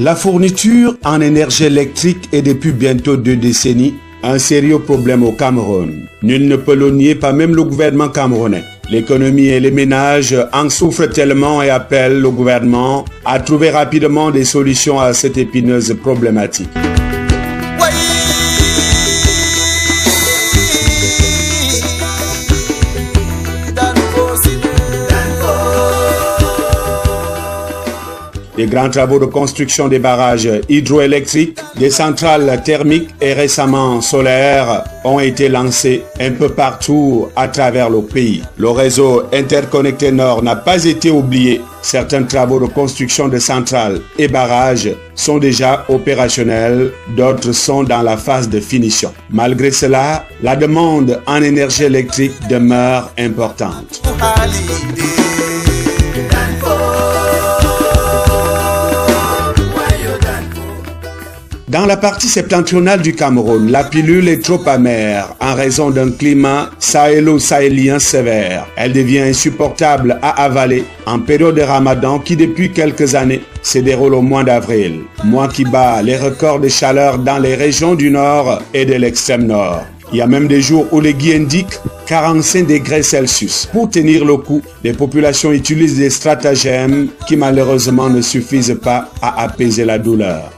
La fourniture en énergie électrique est depuis bientôt 2 décennies un sérieux problème au Cameroun. Nul ne peut le nier, pas même le gouvernement camerounais. L'économie et les ménages en souffrent tellement et appellent le gouvernement à trouver rapidement des solutions à cette épineuse problématique. Les grands travaux de construction des barrages hydroélectriques, des centrales thermiques et récemment solaires ont été lancés un peu partout à travers le pays. Le réseau interconnecté Nord n'a pas été oublié. Certains travaux de construction de centrales et barrages sont déjà opérationnels, d'autres sont dans la phase de finition. Malgré cela, la demande en énergie électrique demeure importante. Dans la partie septentrionale du Cameroun, la pilule est trop amère en raison d'un climat sahélo-sahélien sévère. Elle devient insupportable à avaler en période de Ramadan qui depuis quelques années se déroule au mois d'avril, mois qui bat les records de chaleur dans les régions du nord et de l'extrême nord. Il y a même des jours où les guides indiquent 45 degrés Celsius. Pour tenir le coup, les populations utilisent des stratagèmes qui malheureusement ne suffisent pas à apaiser la douleur.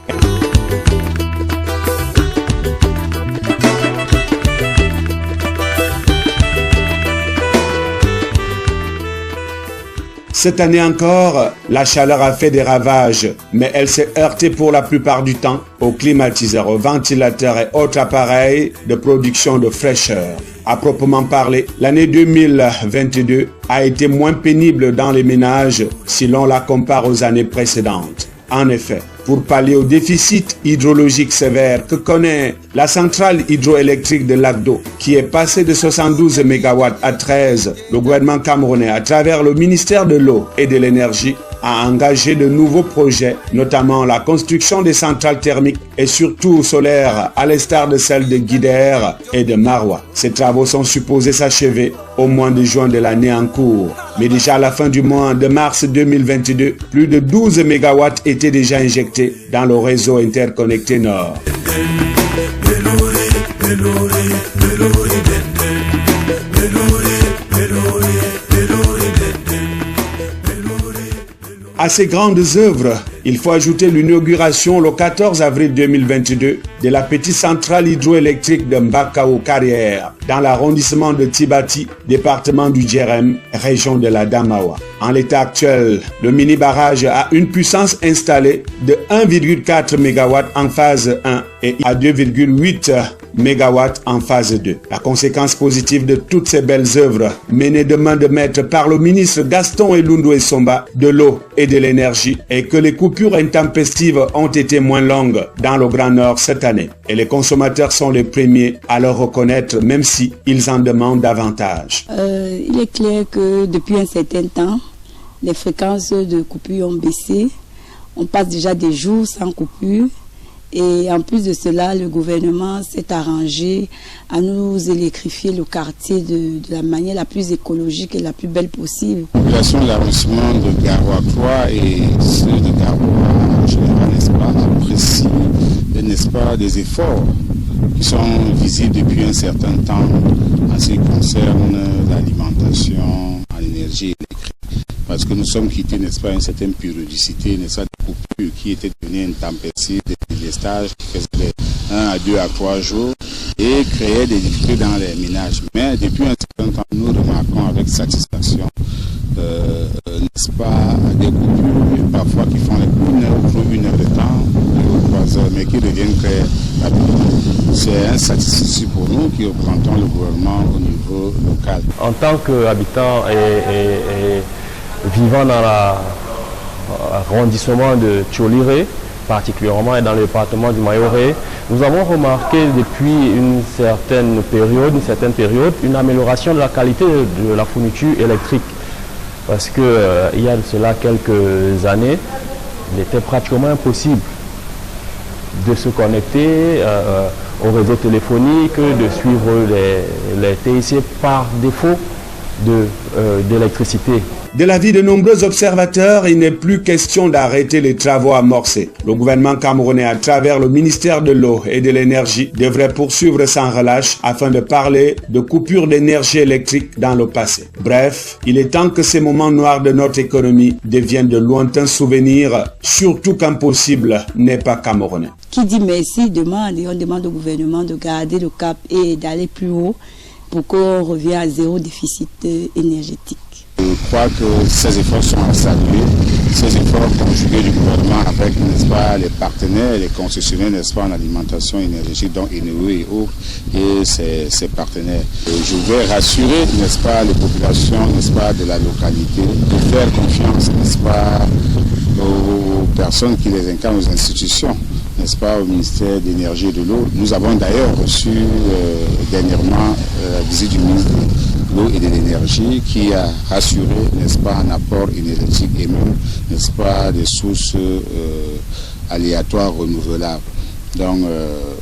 Cette année encore, la chaleur a fait des ravages, mais elle s'est heurtée pour la plupart du temps aux climatiseurs, aux ventilateurs et autres appareils de production de fraîcheur. À proprement parler, l'année 2022 a été moins pénible dans les ménages si l'on la compare aux années précédentes. En effet, pour pallier au déficit hydrologique sévère que connaît la centrale hydroélectrique de Lac-d'Eau, qui est passée de 72 MW à 13, le gouvernement camerounais, à travers le ministère de l'Eau et de l'Énergie, a engagé de nouveaux projets, notamment la construction des centrales thermiques et surtout solaires, à l'instar de celles de Guider et de Maroua. Ces travaux sont supposés s'achever au mois de juin de l'année en cours. Mais déjà à la fin du mois de mars 2022, plus de 12 MW étaient déjà injectés dans le réseau interconnecté Nord. À ces grandes œuvres, il faut ajouter l'inauguration le 14 avril 2022 de la petite centrale hydroélectrique de Mbakao-Carrière dans l'arrondissement de Tibati, département du Djerem, région de la Damawa. En l'état actuel, le mini-barrage a une puissance installée de 1,4 MW en phase 1 et à 2,8 MW en phase 2. La conséquence positive de toutes ces belles œuvres menées de main de maître par le ministre Gaston Elundu Essomba de l'eau et de l'énergie est que les coupures intempestives ont été moins longues dans le Grand Nord cette année. Et les consommateurs sont les premiers à le reconnaître même si ils en demandent davantage. Il est clair que depuis un certain temps, les fréquences de coupures ont baissé. On passe déjà des jours sans coupure. Et en plus de cela, le gouvernement s'est arrangé à nous électrifier le quartier de la manière la plus écologique et la plus belle possible. La population de l'arrondissement de Garoua 3 et ceux de Garoua en général, n'est-ce pas, apprécient, n'est-ce pas, des efforts qui sont visibles depuis un certain temps en ce qui concerne l'alimentation en énergie électrique. Parce que nous sommes quittés, n'est-ce pas, une certaine périodicité, n'est-ce pas, de coupure qui était devenue intempestive, des stages qui faisaient 1 à 2 à 3 jours et créaient des difficultés dans les ménages. Mais depuis un certain temps, nous remarquons avec satisfaction, n'est-ce pas, des coupures, parfois qui font 1 heure ou 1 heure de temps, 2 ou 3 heures, mais qui reviennent très rapidement. C'est un satisfait pour nous qui représentons le gouvernement au niveau local. En tant qu'habitant et vivant dans l'arrondissement de Tcholiré, particulièrement et dans le département du Mayoré, nous avons remarqué depuis une certaine période, une amélioration de la qualité de la fourniture électrique. Parce qu'il y a de cela quelques années, il était pratiquement impossible de se connecter au réseau téléphonique, de suivre les TIC par défaut d'électricité. De l'avis de nombreux observateurs, il n'est plus question d'arrêter les travaux amorcés. Le gouvernement camerounais, à travers le ministère de l'eau et de l'énergie, devrait poursuivre sans relâche afin de parler de coupure d'énergie électrique dans le passé. Bref, il est temps que ces moments noirs de notre économie deviennent de lointains souvenirs, surtout quand possible n'est pas camerounais. Qui dit merci demande, et on demande au gouvernement de garder le cap et d'aller plus haut pour qu'on revienne à zéro déficit énergétique. Je crois que ces efforts sont à saluer, ces efforts conjugués du gouvernement avec, n'est-ce pas, les partenaires, les concessionnaires, n'est-ce pas, en alimentation énergétique, dont Eneo et autres, et ses partenaires. Je vais rassurer, n'est-ce pas, les populations, n'est-ce pas, de la localité, de faire confiance, n'est-ce pas, aux personnes qui les incarnent, aux institutions, n'est-ce pas, au ministère de l'Énergie et de l'eau. Nous avons d'ailleurs reçu dernièrement la visite du ministre de l'eau et de l'énergie qui a rassuré, n'est-ce pas, un apport énergétique et même, n'est-ce pas, des sources aléatoires renouvelables. Donc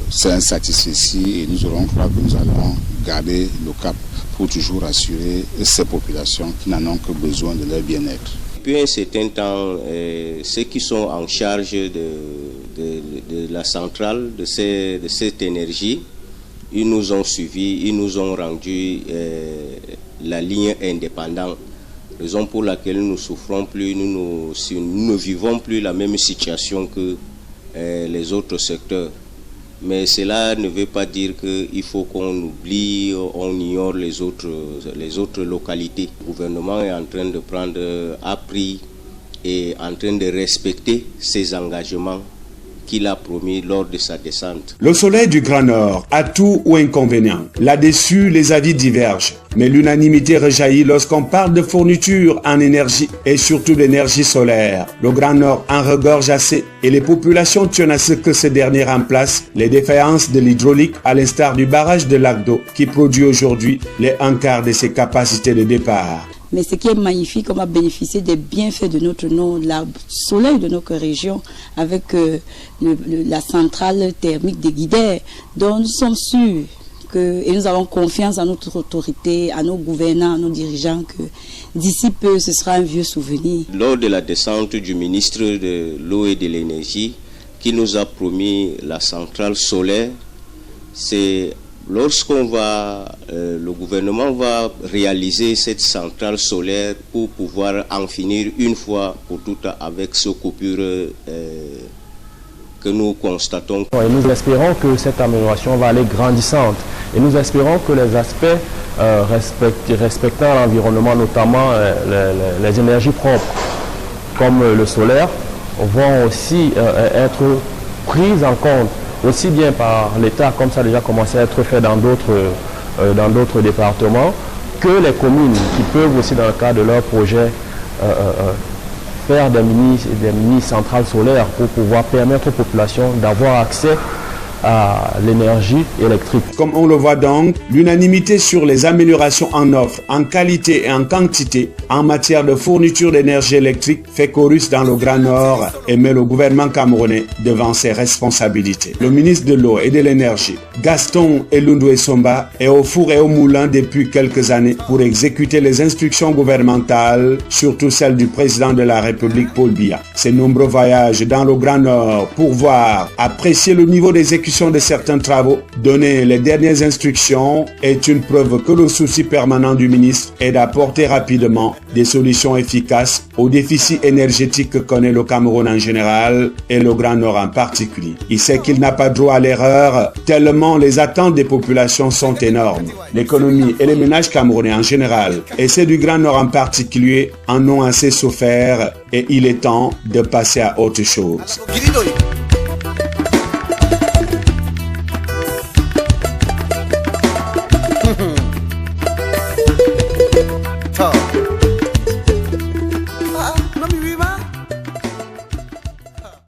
c'est un satisfait et nous aurons cru que nous allons garder le cap pour toujours assurer ces populations qui n'en ont que besoin de leur bien-être. Depuis un certain temps, ceux qui sont en charge de la centrale, de cette énergie, ils nous ont suivis, ils nous ont rendu la ligne indépendante. Raison pour laquelle nous ne souffrons plus, nous ne vivons plus la même situation que les autres secteurs. Mais cela ne veut pas dire qu'il faut qu'on oublie, on ignore les autres localités. Le gouvernement est en train de prendre appui et en train de respecter ses engagements qu'il a promis lors de sa descente. Le soleil du Grand Nord, atout ou inconvénient? Là-dessus, les avis divergent. Mais l'unanimité rejaillit lorsqu'on parle de fourniture en énergie et surtout d'énergie solaire. Le Grand Nord en regorge assez et les populations tiennent à ce que ce dernier remplace les défaillances de l'hydraulique à l'instar du barrage de Lac d'eau qui produit aujourd'hui les un quart de ses capacités de départ. Mais ce qui est magnifique, on va bénéficier des bienfaits de notre nord, la soleil de notre région, avec la centrale thermique de Guidère, dont nous sommes sûrs et nous avons confiance en notre autorité, à nos gouvernants, à nos dirigeants, que d'ici peu, ce sera un vieux souvenir. Lors de la descente du ministre de l'eau et de l'énergie, qui nous a promis la centrale solaire, c'est lorsqu'on le gouvernement va réaliser cette centrale solaire pour pouvoir en finir une fois pour toutes avec ces coupures que nous constatons. Et nous espérons que cette amélioration va aller grandissante et nous espérons que les aspects respectant l'environnement, notamment les énergies propres comme le solaire, vont aussi être prises en compte aussi bien par l'État, comme ça a déjà commencé à être fait dans d'autres départements, que les communes qui peuvent aussi, dans le cadre de leur projet, faire des mini-centrales solaires pour pouvoir permettre aux populations d'avoir accès à l'énergie électrique. Comme on le voit donc, l'unanimité sur les améliorations en offre, en qualité et en quantité en matière de fourniture d'énergie électrique fait chorus dans le Grand Nord et met le gouvernement camerounais devant ses responsabilités. Le ministre de l'eau et de l'énergie, Gaston Elundou Somba, est au four et au moulin depuis quelques années pour exécuter les instructions gouvernementales, surtout celles du président de la République Paul Biya. Ses nombreux voyages dans le Grand Nord pour voir, apprécier le niveau d'exécution de certains travaux, donner les dernières instructions est une preuve que le souci permanent du ministre est d'apporter rapidement des solutions efficaces au déficit énergétique que connaît le Cameroun en général et le Grand Nord en particulier. Il sait qu'il n'a pas droit à l'erreur tellement les attentes des populations sont énormes. L'économie et les ménages camerounais en général et ceux du Grand Nord en particulier en ont assez souffert et il est temps de passer à autre chose.